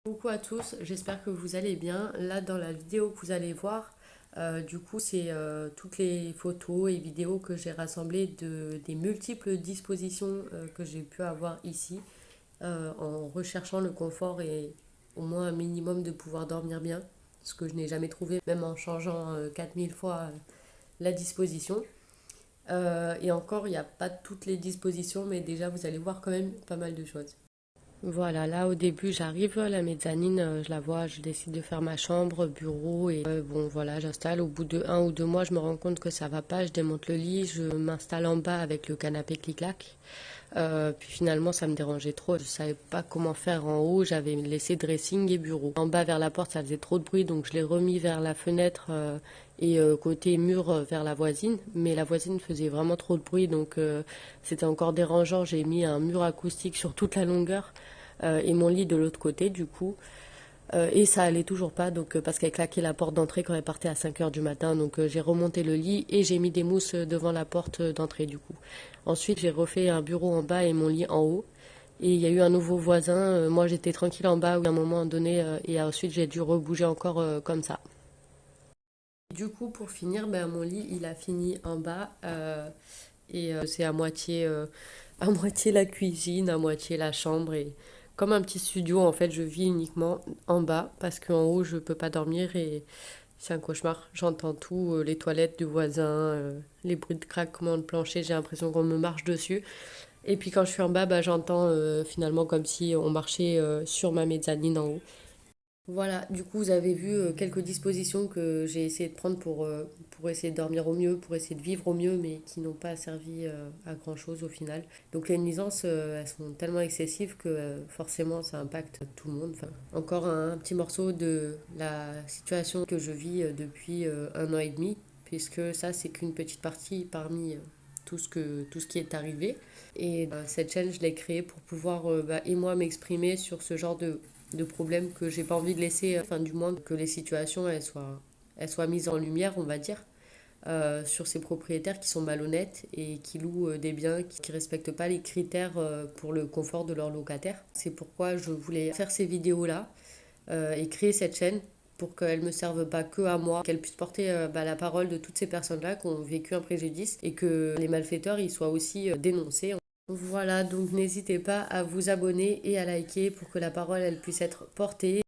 Coucou à tous, j'espère que vous allez bien. Là, dans la vidéo que vous allez voir, c'est toutes les photos et vidéos que j'ai rassemblées des multiples dispositions que j'ai pu avoir ici en recherchant le confort et au moins un minimum de pouvoir dormir bien, ce que je n'ai jamais trouvé, même en changeant 4000 fois la disposition. Et encore, il n'y a pas toutes les dispositions, mais déjà, vous allez voir quand même pas mal de choses. Voilà, là au début j'arrive, la mezzanine, je la vois, je décide de faire ma chambre, bureau et bon voilà, j'installe. Au bout de 1 ou 2 mois, je me rends compte que ça va pas, je démonte le lit, je m'installe en bas avec le canapé clic-clac. Puis finalement ça me dérangeait trop, je savais pas comment faire en haut, j'avais laissé dressing et bureau. En bas vers la porte ça faisait trop de bruit donc je l'ai remis vers la fenêtre côté mur vers la voisine, mais la voisine faisait vraiment trop de bruit donc c'était encore dérangeant, j'ai mis un mur acoustique sur toute la longueur et mon lit de l'autre côté du coup. Et ça allait toujours pas, donc parce qu'elle claquait la porte d'entrée quand elle partait à 5 heures du matin. Donc j'ai remonté le lit et j'ai mis des mousses devant la porte d'entrée du coup. Ensuite j'ai refait un bureau en bas et mon lit en haut. Et il y a eu un nouveau voisin. Moi j'étais tranquille en bas à un moment donné et ensuite j'ai dû rebouger encore comme ça. Du coup pour finir, ben, mon lit il a fini en bas c'est à moitié la cuisine, à moitié la chambre et comme un petit studio en fait je vis uniquement en bas parce qu'en haut je peux pas dormir et c'est un cauchemar. J'entends tout, les toilettes du voisin, les bruits de craquement de plancher, j'ai l'impression qu'on me marche dessus. Et puis quand je suis en bas, bah, j'entends finalement comme si on marchait sur ma mezzanine en haut. Voilà, du coup, vous avez vu quelques dispositions que j'ai essayé de prendre pour essayer de dormir au mieux, pour essayer de vivre au mieux, mais qui n'ont pas servi à grand-chose au final. Donc les nuisances, elles sont tellement excessives que forcément, ça impacte tout le monde. Enfin, encore un petit morceau de la situation que je vis depuis 1 an et demi, puisque ça, c'est qu'une petite partie parmi tout ce qui est arrivé. Et cette chaîne, je l'ai créée pour pouvoir, et moi, m'exprimer sur ce genre de problèmes que j'ai pas envie de laisser, enfin du moins que les situations elles soient mises en lumière, on va dire, sur ces propriétaires qui sont malhonnêtes et qui louent des biens qui ne respectent pas les critères pour le confort de leurs locataires. C'est pourquoi je voulais faire ces vidéos-là et créer cette chaîne pour qu'elle ne me serve pas que à moi, qu'elle puisse porter la parole de toutes ces personnes-là qui ont vécu un préjudice et que les malfaiteurs ils soient aussi dénoncés. Voilà, donc n'hésitez pas à vous abonner et à liker pour que la parole elle puisse être portée.